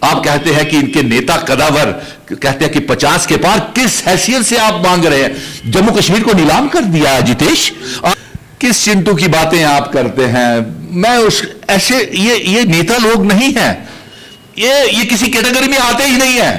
आप कहते हैं कि इनके नेता कदावर कहते हैं कि 50 के पार, किस हैसियत से आप मांग रहे हैं? जम्मू कश्मीर को नीलाम कर दिया है जितेश। किस चिंटू की बातें आप करते हैं? मैं उस ऐसे ये नेता लोग नहीं हैं, ये किसी कैटेगरी में आते ही नहीं है।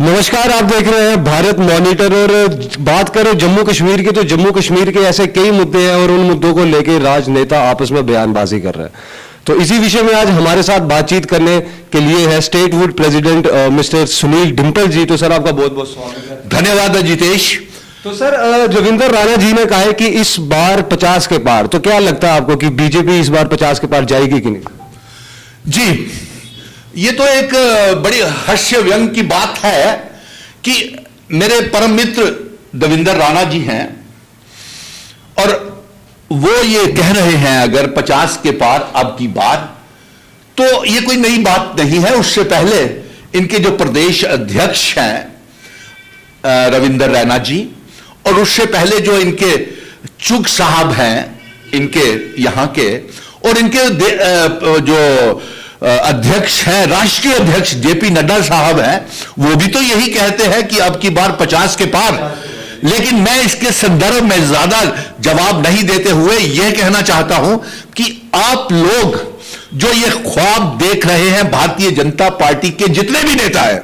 नमस्कार, आप देख रहे हैं भारत मॉनिटर। और बात करें जम्मू कश्मीर की, तो जम्मू कश्मीर के ऐसे कई मुद्दे हैं और उन मुद्दों को लेकर राजनेता आपस में बयानबाजी कर रहे हैं। तो इसी विषय में आज हमारे साथ बातचीत करने के लिए है statehood president mister Sunil Dimple ji. तो सर, आपका बहुत बहुत स्वागत है। धन्यवाद जितेश। तो सर, रविंदर राणा जी ने कहा है कि इस बार 50 के पार, तो क्या लगता है आपको कि बीजेपी इस बार 50 के पार जाएगी कि नहीं? जी, ये तो एक बड़ी हास्य व्यंग की बात है कि मेरे परम मित्र रविंदर राणा जी हैं और वो ये कह रहे हैं अगर 50 के पार अब की बार, तो ये कोई नई बात नहीं है। उससे पहले इनके जो प्रदेश अध्यक्ष हैं रविंदर राणा जी, और उससे पहले जो इनके चुग साहब हैं इनके यहां के, और इनके जो अध्यक्ष हैं, राष्ट्रीय अध्यक्ष जेपी नड्डा साहब हैं, वो भी तो यही कहते हैं कि अब की बार 50 के पार। लेकिन मैं इसके संदर्भ में ज्यादा जवाब नहीं देते हुए यह कहना चाहता हूं कि आप लोग जो ये ख्वाब देख रहे हैं, भारतीय जनता पार्टी के जितने भी नेता हैं,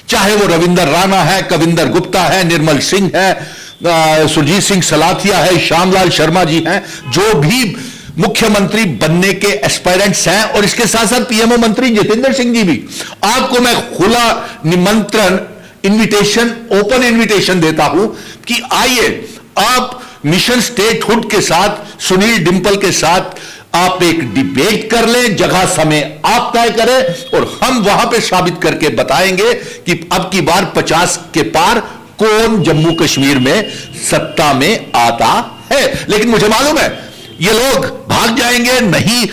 चाहे वो रविंदर राणा है, कविंदर गुप्ता है, निर्मल सिंह है, सुरजीत सिंह सलाथिया है, श्यामलाल शर्मा जी हैं, जो भी मुख्यमंत्री बनने के एस्पायरेंट्स हैं, और इसके साथ साथ पीएमओ मंत्री जितेंद्र सिंह जी भी, आपको मैं खुला निमंत्रण, इनविटेशन, ओपन इनविटेशन देता हूं कि आइए आप मिशन स्टेटहुड के साथ, सुनील डिंपल के साथ आप एक डिबेट कर लें, जगह समय आप तय करें, और हम वहां पे साबित करके बताएंगे कि अब की बार 50 के पार कौन जम्मू कश्मीर में सत्ता में आता है। लेकिन मुझे मालूम है ये लोग भाग जाएंगे, नहीं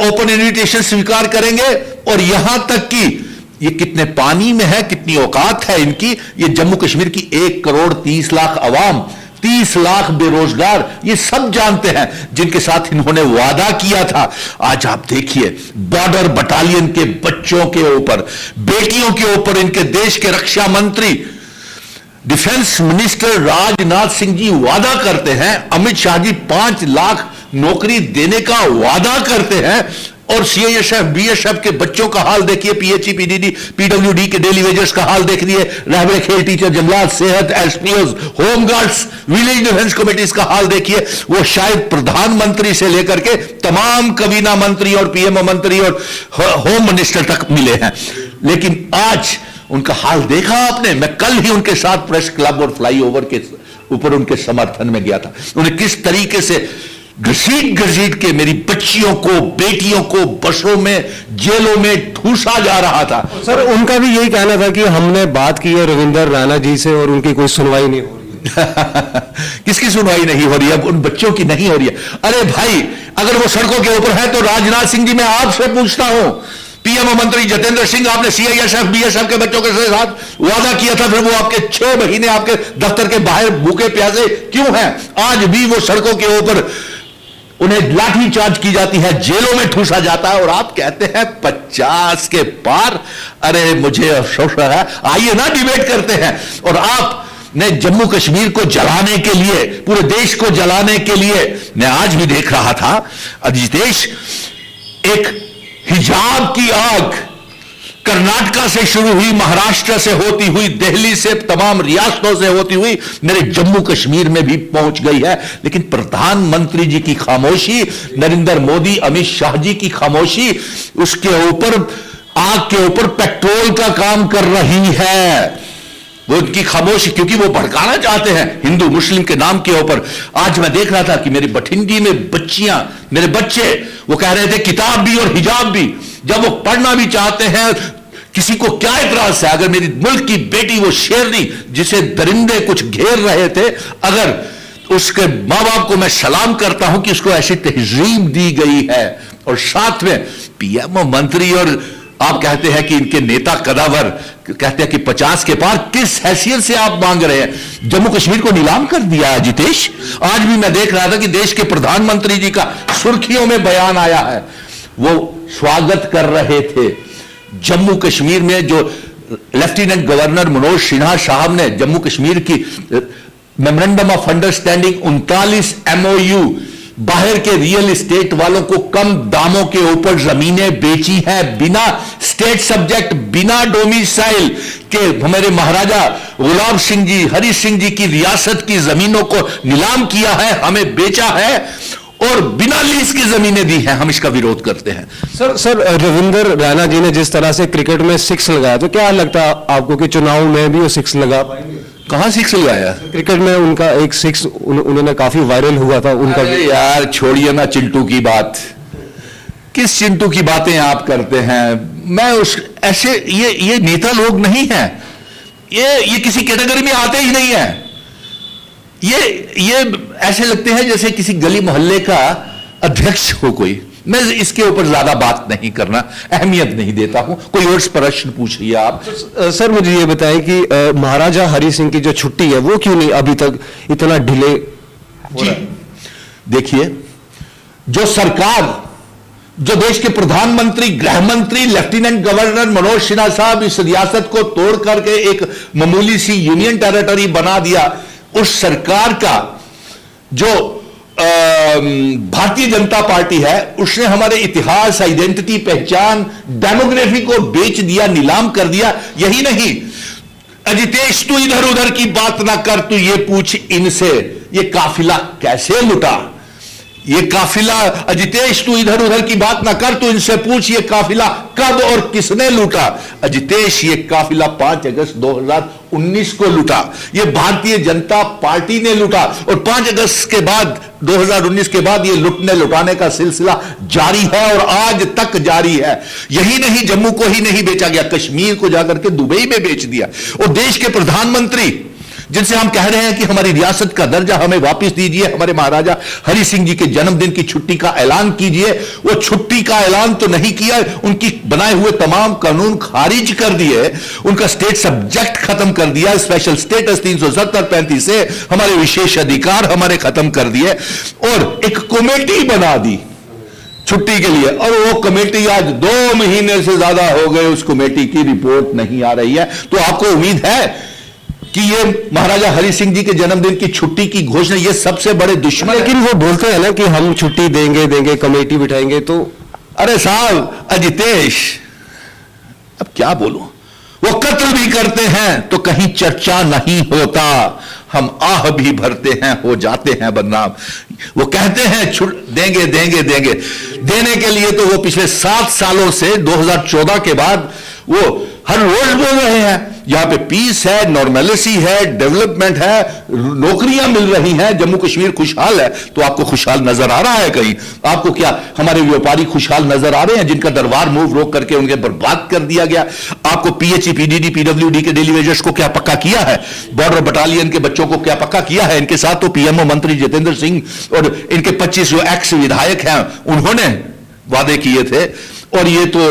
ओपन इनविटेशन स्वीकार करेंगे, और यहां तक कि ये कितने पानी में है, कितनी औकात है इनकी, ये जम्मू कश्मीर की 1 करोड़ 30 लाख अवाम, 30 लाख बेरोजगार, ये सब जानते हैं जिनके साथ इन्होंने वादा किया था। आज आप देखिए बॉर्डर बटालियन के बच्चों के ऊपर, बेटियों के ऊपर इनके देश के रक्षा मंत्री डिफेंस मिनिस्टर राजनाथ सिंह जी वादा करते हैं, अमित शाह जी 5 लाख नौकरी देने का वादा करते हैं, और सीआईएसएफ बीएसएफ के बच्चों का हाल देखिए, पीएचई पीडीडी पीडब्ल्यूडी के डेली वेजर्स का हाल देख लिए, रहबरे खेल टीचर, जंगलात, सेहत, एसपीओज, होमगार्ड्स, विलेज डिफेंस कमेटीज का हाल देखिए। वो शायद प्रधानमंत्री से लेकर के तमाम कबीना मंत्री और पीएमओ मंत्री और होम मिनिस्टर तक मिले हैं, लेकिन आज उनका हाल देखा आपने? मैं कल ही उनके साथ प्रेस क्लब और फ्लाईओवर के ऊपर उनके समर्थन में गया था। उन्हें किस तरीके से घसीट घसीट के मेरी बच्चियों को, बेटियों को बसों में, जेलों में ठूसा जा रहा था। सर, उनका भी यही कहना था कि हमने बात की है रविंदर राणा जी से और उनकी कोई सुनवाई नहीं हो रही। किसकी सुनवाई नहीं हो रही है? उन बच्चों की नहीं हो रही है। अरे भाई, अगर वो सड़कों के ऊपर है तो राजनाथ सिंह जी, मैं आपसे पूछता हूं, पीएमओ मंत्री जितेंद्र सिंह, आपने सीआईएसएफ बीएसएफ के बच्चों के साथ वादा किया था, फिर वो आपके 6 महीने आपके दफ्तर के बाहर भूखे प्यासे क्यों हैं? आज भी वो सड़कों के ऊपर उन्हें लाठी चार्ज की जाती है, जेलों में ठूसा जाता है, और आप कहते हैं 50 के पार। अरे मुझे अफसोस है, आइए ना डिबेट करते हैं। और आप ने जम्मू कश्मीर को जलाने के लिए, पूरे देश को जलाने के लिए, मैं आज भी देख रहा था अजितेश, एक हिजाब की आग कर्नाटका से शुरू हुई, महाराष्ट्र से होती हुई, दिल्ली से, तमाम रियासतों से होती हुई मेरे जम्मू कश्मीर में भी पहुंच गई है। लेकिन प्रधानमंत्री जी की खामोशी, नरेंद्र मोदी, अमित शाह जी की खामोशी उसके ऊपर, आग के ऊपर पेट्रोल का काम कर रही है। वो उनकी खामोशी, क्योंकि वो भड़काना चाहते हैं हिंदू मुस्लिम के नाम के ऊपर। आज मैं देख रहा था कि मेरी बठिंडी में बच्चियां, मेरे बच्चे, वो कह रहे थे किताब भी और हिजाब भी। जब वो पढ़ना भी चाहते हैं, किसी को क्या इतराज है? अगर मेरी मुल्क की बेटी, वो शेरनी जिसे दरिंदे कुछ घेर रहे थे, अगर उसके मां बाप को मैं सलाम करता हूं कि उसको ऐसी तहजीब दी गई है, और साथ में पीएमओ मंत्री, और आप कहते हैं कि इनके नेता कदावर कहते हैं कि 50 के पार, किस हैसियत से आप मांग रहे हैं? जम्मू कश्मीर को नीलाम कर दिया है जितेश। आज भी मैं देख रहा था कि देश के प्रधानमंत्री जी का सुर्खियों में बयान आया है, वो स्वागत कर रहे थे जम्मू कश्मीर में जो लेफ्टिनेंट गवर्नर मनोज सिन्हा साहब ने जम्मू कश्मीर की मेमोरेंडम ऑफ अंडरस्टैंडिंग 39 MOU बाहर के रियल एस्टेट वालों को कम दामों के ऊपर जमीनें बेची हैं, बिना स्टेट सब्जेक्ट, बिना डोमिसाइल के हमारे महाराजा गुलाब सिंह जी, हरि सिंह जी की रियासत की जमीनों को नीलाम किया है, हमें बेचा है और बिना लीज की जमीनें दी हैं। हम इसका विरोध करते हैं। सर रविंदर रैना जी ने जिस तरह से क्रिकेट में 6 लगाया, तो क्या लगता है आपको कि चुनाव में भी वो 6 लगा पाएंगे? कहां 6 लगाया? क्रिकेट में उनका एक 6 उन्होंने काफी वायरल हुआ था उनका। अरे यार छोड़िए ना चिंटू की बात, किस चिंटू की बातें आप करते हैं? मैं उस ऐसे ये नेता लोग नहीं हैं, ये किसी कैटेगरी में आते ही नहीं है। ये ऐसे लगते हैं जैसे किसी गली मोहल्ले का अध्यक्ष हो कोई। मैं इसके ऊपर ज्यादा बात नहीं करना, अहमियत नहीं देता हूं। कोई और प्रश्न पूछिए आप। सर मुझे ये बताएं कि महाराजा हरि सिंह की जो छुट्टी है वो क्यों नहीं अभी तक इतना डिले हो रहा है? देखिए, जो सरकार, जो देश के प्रधानमंत्री, गृह मंत्री, लेफ्टिनेंट गवर्नर मनोज सिन्हा साहब इस रियासत को तोड़ करके एक मामूली सी यूनियन टेरिटरी बना दिया, उस सरकार का जो भारतीय जनता पार्टी है, उसने हमारे इतिहास, आइडेंटिटी, पहचान, डेमोग्राफी को बेच दिया, नीलाम कर दिया। यही नहीं, अजितेश तू इधर उधर की बात ना कर, तू ये पूछ इनसे ये काफिला कैसे लुटा। ये काफिला, अजितेश तू इधर उधर की बात ना कर, तू इनसे पूछ ये काफिला कब और किसने लूटा। अजितेश, ये काफिला 5 अगस्त 2019 को लूटा, ये भारतीय जनता पार्टी ने लूटा और 5 अगस्त के बाद 2019 के बाद ये लुटने लुटाने का सिलसिला जारी है और आज तक जारी है। यही नहीं, जम्मू को ही नहीं बेचा गया, कश्मीर को जाकर के दुबई में बेच दिया। और देश के प्रधानमंत्री जिनसे हम कह रहे हैं कि हमारी रियासत का दर्जा हमें वापस दीजिए, हमारे महाराजा हरि सिंह जी के जन्मदिन की छुट्टी का ऐलान कीजिए, वो छुट्टी का ऐलान तो नहीं किया, उनकी बनाए हुए तमाम कानून खारिज कर दिए, उनका स्टेट सब्जेक्ट खत्म कर दिया, स्पेशल स्टेटस 370-35 से हमारे विशेष अधिकार हमारे खत्म कर दिए और एक कमेटी बना दी छुट्टी के लिए। और वो कमेटी आज 2 महीने से ज्यादा हो गए, उस कमेटी की रिपोर्ट नहीं आ रही है। तो आपको उम्मीद है कि ये महाराजा हरि सिंह जी के जन्मदिन की छुट्टी की घोषणा, ये सबसे बड़े दुश्मन। लेकिन वो बोलते हैं ना कि हम छुट्टी देंगे, कमेटी बिठाएंगे। तो अरे साहब, अजितेश, अब क्या बोलूं, वो कत्ल भी करते हैं तो कहीं चर्चा नहीं होता, हम आह भी भरते हैं, हो जाते हैं बदनाम। वो कहते हैं देंगे देंगे देंगे, देने के लिए तो वो पिछले 7 सालों से 2014 के बाद वो हर रोज बोल रहे हैं यहां पे पीस है, नॉर्मलिटी है, डेवलपमेंट है, नौकरियां मिल रही हैं, जम्मू कश्मीर खुशहाल है। तो आपको खुशहाल नजर आ रहा है कहीं? आपको क्या हमारे व्यापारी खुशहाल नजर आ रहे हैं जिनका दरबार मूव रोक करके उनके बर्बाद कर दिया गया? आपको PHE, PDD, PWD के डेली वेजर्स को क्या पक्का किया है? बॉर्डर बटालियन के बच्चों को क्या पक्का किया है? इनके साथ तो PMO मंत्री जितेंद्र सिंह और इनके 25 जो एक्स विधायक हैं उन्होंने वादे किए थे और ये तो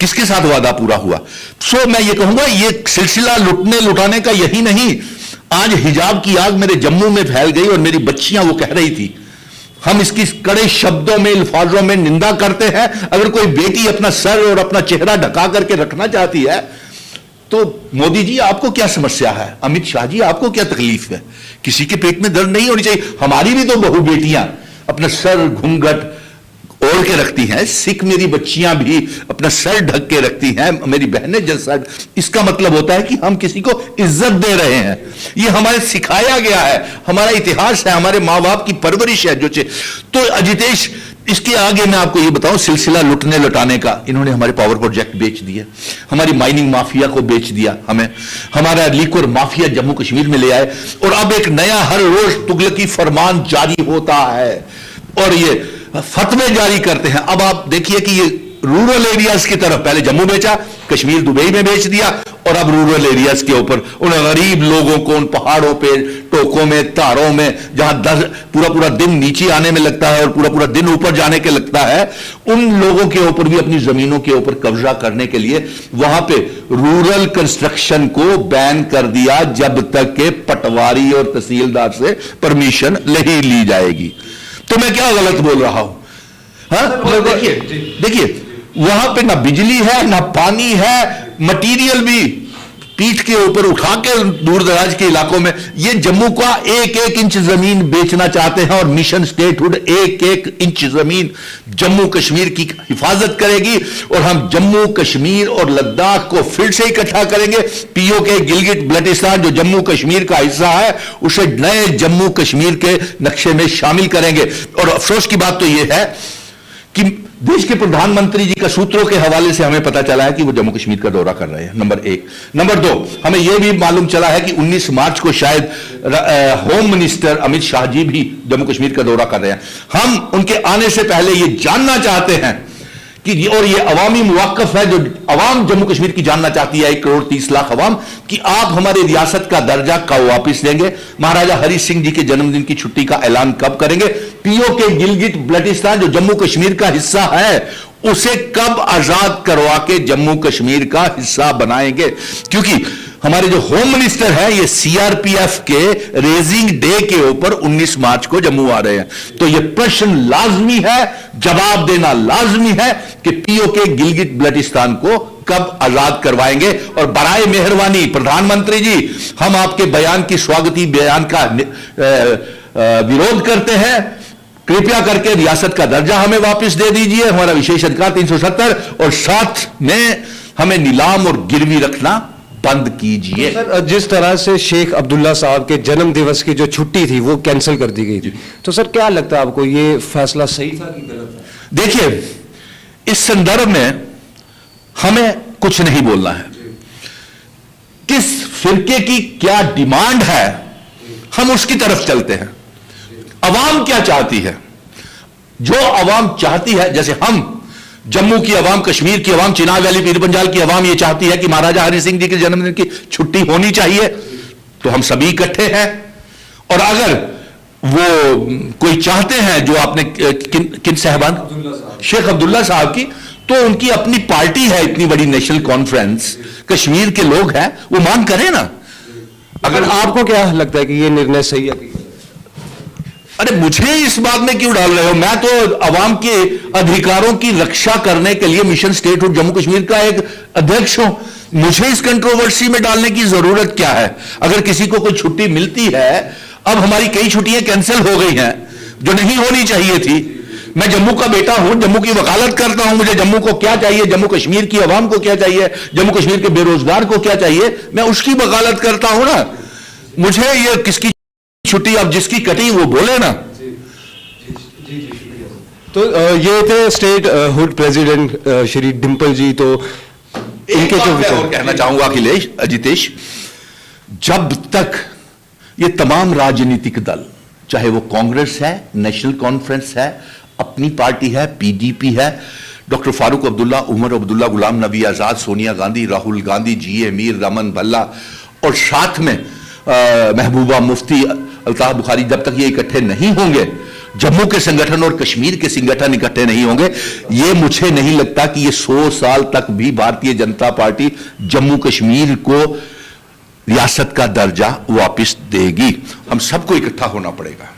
किसके साथ वादा पूरा हुआ? सो मैं ये कहूंगा, ये सिलसिला लुटने लुटाने का यही नहीं, आज हिजाब की आग मेरे जम्मू में फैल गई और मेरी बच्चियां वो कह रही थी, हम इसकी कड़े शब्दों में, अल्फाजों में निंदा करते हैं। अगर कोई बेटी अपना सर और अपना चेहरा ढका करके रखना चाहती है तो मोदी जी आपको क्या समस्या है? अमित शाह जी आपको क्या तकलीफ है? किसी के पेट में दर्द नहीं होनी चाहिए। हमारी भी तो बहु बेटियां अपना सर घूंघट ओढ़ के रखती हैं, सिख मेरी बच्चियां भी अपना सर ढक के रखती हैं, मेरी बहनें जैसा। इसका मतलब होता है कि हम किसी को इज्जत दे रहे हैं। ये हमारे सिखाया गया है, हमारा इतिहास है, हमारे माँ बाप की परवरिश है। तो अजितेश, इसके आगे मैं आपको ये बताऊं, सिलसिला लुटने लुटाने का, इन्होंने हमारे पावर प्रोजेक्ट बेच दिए, हमारी माइनिंग माफिया को बेच दिया, हमें हमारा लिक्वर माफिया जम्मू कश्मीर में ले आए और अब एक नया हर रोज तुगलकी फरमान जारी होता है और ये फतवे जारी करते हैं। अब आप देखिए कि ये रूरल एरियाज की तरफ, पहले जम्मू बेचा, कश्मीर दुबई में बेच दिया और अब रूरल एरियाज के ऊपर उन गरीब लोगों को उन पहाड़ों पे, टोकों में, तारों में, जहां पूरा दिन नीचे आने में लगता है और पूरा दिन ऊपर जाने के लगता है, उन लोगों के ऊपर भी अपनी जमीनों के ऊपर कब्जा करने के लिए वहां पे रूरल कंस्ट्रक्शन को बैन कर दिया जब तक के पटवारी और तहसीलदार से परमिशन नहीं ली जाएगी। तो मैं क्या गलत बोल रहा हूं? हाँ, देखिए वहां पे ना बिजली है, ना पानी है, मटेरियल भी पीठ के ऊपर उठा के दूर दराज के इलाकों में ये जम्मू का एक एक इंच जमीन बेचना चाहते हैं और मिशन स्टेटहुड एक एक इंच जमीन जम्मू कश्मीर की हिफाजत करेगी और हम जम्मू कश्मीर और लद्दाख को फिर से इकट्ठा करेंगे। पीओके गिलगिट बल्टिस्तान जो जम्मू कश्मीर का हिस्सा है उसे नए जम्मू कश्मीर के नक्शे में शामिल करेंगे। और अफसोस की बात तो यह है कि देश के प्रधानमंत्री जी का सूत्रों के हवाले से हमें पता चला है कि वो जम्मू कश्मीर का दौरा कर रहे हैं, नंबर एक। नंबर दो, हमें यह भी मालूम चला है कि 19 मार्च को शायद होम मिनिस्टर अमित शाह जी भी जम्मू कश्मीर का दौरा कर रहे हैं। हम उनके आने से पहले यह जानना चाहते हैं कि, और ये अवामी मुवाक्कफ है जो अवाम जम्मू कश्मीर की जानना चाहती है, 1 करोड़ 30 लाख अवाम, कि आप हमारी रियासत का दर्जा कब वापिस लेंगे, महाराजा हरि सिंह जी के जन्मदिन की छुट्टी का ऐलान कब करेंगे, पीओके गिलगिट बल्टिस्तान जो जम्मू कश्मीर का हिस्सा है उसे कब आजाद करवा के जम्मू कश्मीर का हिस्सा बनाएंगे। क्योंकि हमारे जो होम मिनिस्टर है ये सीआरपीएफ के रेजिंग डे के ऊपर 19 मार्च को जम्मू आ रहे हैं। तो ये प्रश्न लाजमी है, जवाब देना लाजमी है कि पीओके गिलगिट बल्टिस्तान को कब आजाद करवाएंगे। और बराए मेहरबानी प्रधानमंत्री जी, हम आपके बयान की स्वागती बयान का विरोध करते हैं, कृपया करके रियासत का दर्जा हमें वापस दे दीजिए, हमारा विशेष अधिकार 370, और साथ में हमें नीलाम और गिरवी रखना बंद कीजिए। तो सर, जिस तरह से शेख अब्दुल्ला साहब के जन्म दिवस की जो छुट्टी थी वो कैंसिल कर दी गई थी, तो सर क्या लगता है आपको ये फैसला सही था कि गलत था? देखिए, इस संदर्भ में हमें कुछ नहीं बोलना है। किस फिरके की क्या डिमांड है हम उसकी तरफ चलते हैं। अवाम क्या चाहती है, जो अवाम चाहती है, जैसे हम जम्मू की अवाम, कश्मीर की अवाम, चिनाब वैली पीर पंजाल की अवाम ये चाहती है कि महाराजा हरि सिंह जी के जन्मदिन की छुट्टी होनी चाहिए, तो हम सभी इकट्ठे हैं। और अगर वो कोई चाहते हैं जो आपने किन साहबान, शेख अब्दुल्ला साहब की, तो उनकी अपनी पार्टी है, इतनी बड़ी नेशनल कॉन्फ्रेंस, कश्मीर के लोग हैं, वो मांग करें ना। अगर आपको क्या लगता है कि ये निर्णय सही है? अरे मुझे इस बात में क्यों डाल रहे हो, मैं तो अवाम के अधिकारों की रक्षा करने के लिए मिशन स्टेटहुड जम्मू कश्मीर का एक अध्यक्ष हूं। मुझे इस कंट्रोवर्सी में डालने की जरूरत क्या है? अगर किसी को कोई छुट्टी मिलती है, अब हमारी कई छुट्टियां कैंसिल हो गई हैं जो नहीं होनी चाहिए थी। मैं जम्मू का बेटा हूं, जम्मू की वकालत करता हूं, मुझे जम्मू को क्या चाहिए, जम्मू कश्मीर की अवाम को क्या चाहिए, जम्मू कश्मीर के बेरोजगार को क्या चाहिए, मैं उसकी वकालत करता हूं ना। मुझे ये किसकी छुट्टी अब जिसकी कटी वो बोले ना। तो ये थे statehood president Shri Dimple ji. तो इनके जो और कहना चाहूंगा अखिलेश, अजितेश, जब तक ये तमाम राजनीतिक दल, चाहे वो कांग्रेस है, नेशनल कॉन्फ्रेंस है, अपनी पार्टी है, पीडीपी है, डॉक्टर फारूक अब्दुल्ला, उमर अब्दुल्ला, गुलाम नबी आजाद, सोनिया गांधी, राहुल गांधी, जीए मीर, रमन भल्ला और साथ में महबूबा मुफ्ती, अल्ताफ बुखारी, जब तक ये इकट्ठे नहीं होंगे, जम्मू के संगठन और कश्मीर के संगठन इकट्ठे नहीं होंगे, ये मुझे नहीं लगता कि ये 100 साल तक भी भारतीय जनता पार्टी जम्मू कश्मीर को रियासत का दर्जा वापस देगी। हम सबको इकट्ठा होना पड़ेगा।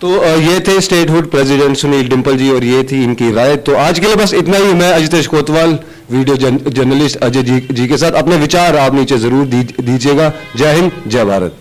तो ये थे statehood president Sunil Dimple ji और ये थी इनकी राय। तो आज के लिए बस इतना ही। मैं अजितेश कोतवाल, वीडियो जर्नलिस्ट अजय जी के साथ। अपने विचार आप नीचे जरूर दीजिएगा। जय हिंद, जय भारत।